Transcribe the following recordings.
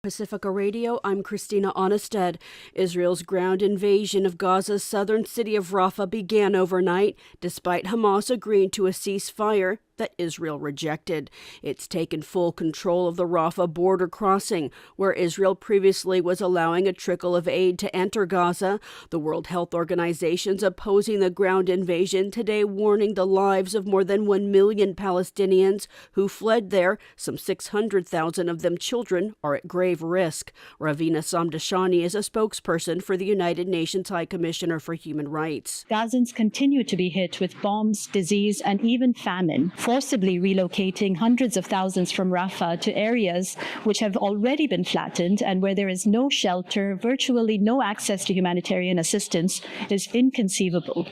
Pacifica Radio, I'm Christina Onnested. Israel's ground invasion of Gaza's southern city of Rafah began overnight, despite Hamas agreeing to a ceasefire that Israel rejected. It's taken full control of the Rafah border crossing, where Israel previously was allowing a trickle of aid to enter Gaza. The World Health Organization's opposing the ground invasion today, warning the lives of more than 1 million Palestinians who fled there. Some 600,000 of them children are at grave risk. Ravina Samdashani is a spokesperson for the United Nations High Commissioner for Human Rights. Gazans continue to be hit with bombs, disease, and even famine, forcibly relocating hundreds of thousands from Rafah to areas which have already been flattened and where there is no shelter, virtually no access to humanitarian assistance is inconceivable.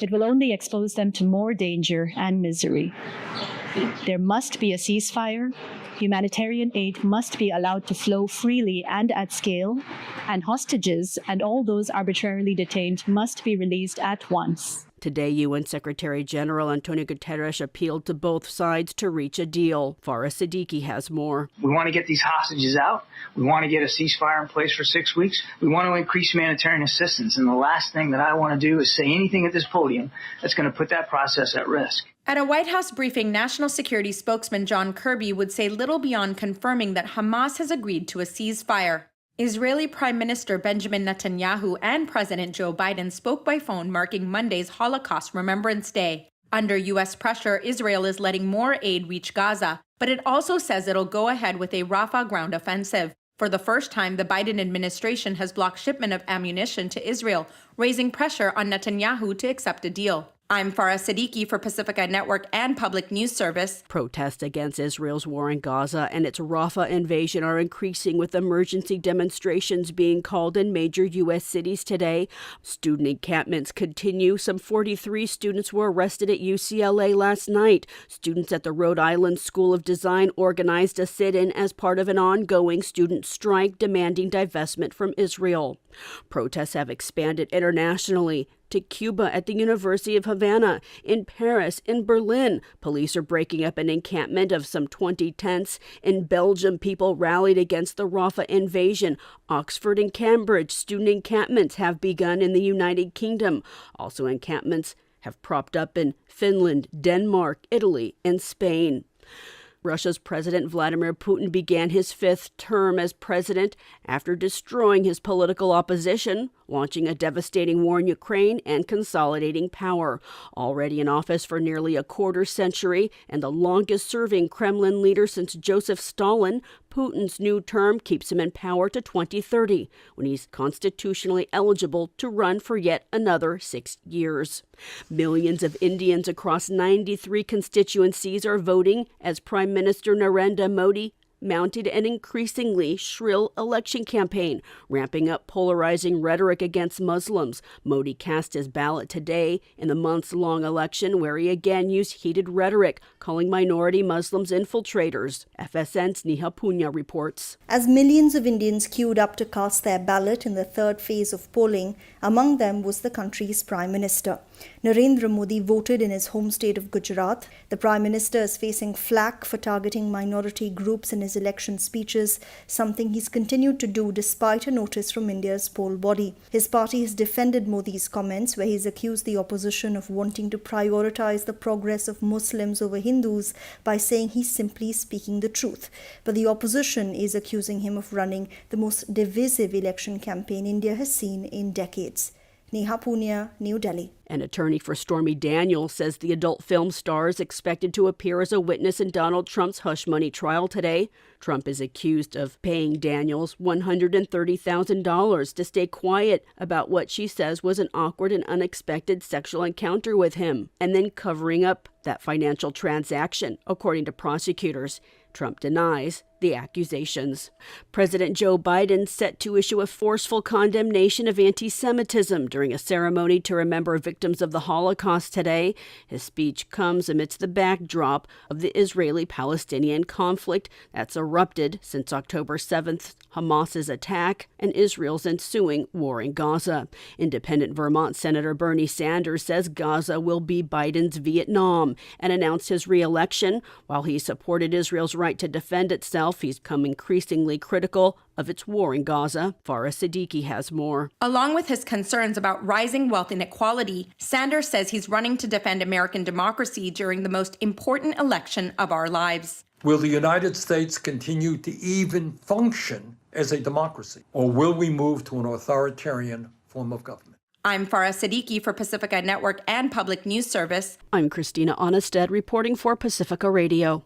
It will only expose them to more danger and misery. There must be a ceasefire. Humanitarian aid must be allowed to flow freely and at scale, and hostages and all those arbitrarily detained must be released at once. Today, UN Secretary General Antonio Guterres appealed to both sides to reach a deal. Farah Siddiqui has more. We want to get these hostages out. We want to get a ceasefire in place for 6 weeks. We want to increase humanitarian assistance. And the last thing that I want to do is say anything at this podium that's going to put that process at risk. At a White House briefing, National Security spokesman John Kirby would say little beyond confirming that Hamas has agreed to a ceasefire. Israeli Prime Minister Benjamin Netanyahu and President Joe Biden spoke by phone, marking Monday's Holocaust Remembrance Day. Under U.S. pressure, Israel is letting more aid reach Gaza, but it also says it'll go ahead with a Rafah ground offensive. For the first time, the Biden administration has blocked shipment of ammunition to Israel, raising pressure on Netanyahu to accept a deal. I'm Farah Siddiqui for Pacifica Network and Public News Service. Protests against Israel's war in Gaza and its Rafah invasion are increasing, with emergency demonstrations being called in major U.S. cities today. Student encampments continue. Some 43 students were arrested at UCLA last night. Students at the Rhode Island School of Design organized a sit-in as part of an ongoing student strike demanding divestment from Israel. Protests have expanded internationally to Cuba at the University of Havana, in Paris, in Berlin. Police are breaking up an encampment of some 20 tents. In Belgium, people rallied against the Rafah invasion. Oxford and Cambridge student encampments have begun in the United Kingdom. Also, encampments have propped up in Finland, Denmark, Italy, and Spain. Russia's President Vladimir Putin began his fifth term as president after destroying his political opposition, launching a devastating war in Ukraine, and consolidating power. Already in office for nearly a quarter century and the longest-serving Kremlin leader since Joseph Stalin, Putin's new term keeps him in power to 2030, when he's constitutionally eligible to run for yet another 6 years. Millions of Indians across 93 constituencies are voting as Prime Minister Narendra Modi mounted an increasingly shrill election campaign, ramping up polarizing rhetoric against Muslims. Modi cast his ballot today in the months-long election, where he again used heated rhetoric, calling minority Muslims infiltrators. FSN's Neha Punya reports. As millions of Indians queued up to cast their ballot in the third phase of polling, among them was the country's Prime Minister. Narendra Modi voted in his home state of Gujarat. The Prime Minister is facing flack for targeting minority groups in his election speeches, something he's continued to do despite a notice from India's poll body. His party has defended Modi's comments, where he's accused the opposition of wanting to prioritize the progress of Muslims over Hindus by saying he's simply speaking the truth. But the opposition is accusing him of running the most divisive election campaign India has seen in decades. Neha Punya, New Delhi. An attorney for Stormy Daniels says the adult film star is expected to appear as a witness in Donald Trump's hush money trial today. Trump is accused of paying Daniels $130,000 to stay quiet about what she says was an awkward and unexpected sexual encounter with him, and then covering up that financial transaction, according to prosecutors. Trump denies the accusations. President Joe Biden set to issue a forceful condemnation of anti-Semitism during a ceremony to remember victims of the Holocaust today. His speech comes amidst the backdrop of the Israeli-Palestinian conflict that's erupted since October 7th, Hamas's attack, and Israel's ensuing war in Gaza. Independent Vermont Senator Bernie Sanders says Gaza will be Biden's Vietnam and announced his re-election while he supported Israel's right to defend itself himself, he's become increasingly critical of its war in Gaza. Farah Siddiqui has more. Along with his concerns about rising wealth inequality, Sanders says he's running to defend American democracy during the most important election of our lives. Will the United States continue to even function as a democracy, or will we move to an authoritarian form of government? I'm Farah Siddiqui for Pacifica Network and Public News Service. I'm Christina Onnested reporting for Pacifica Radio.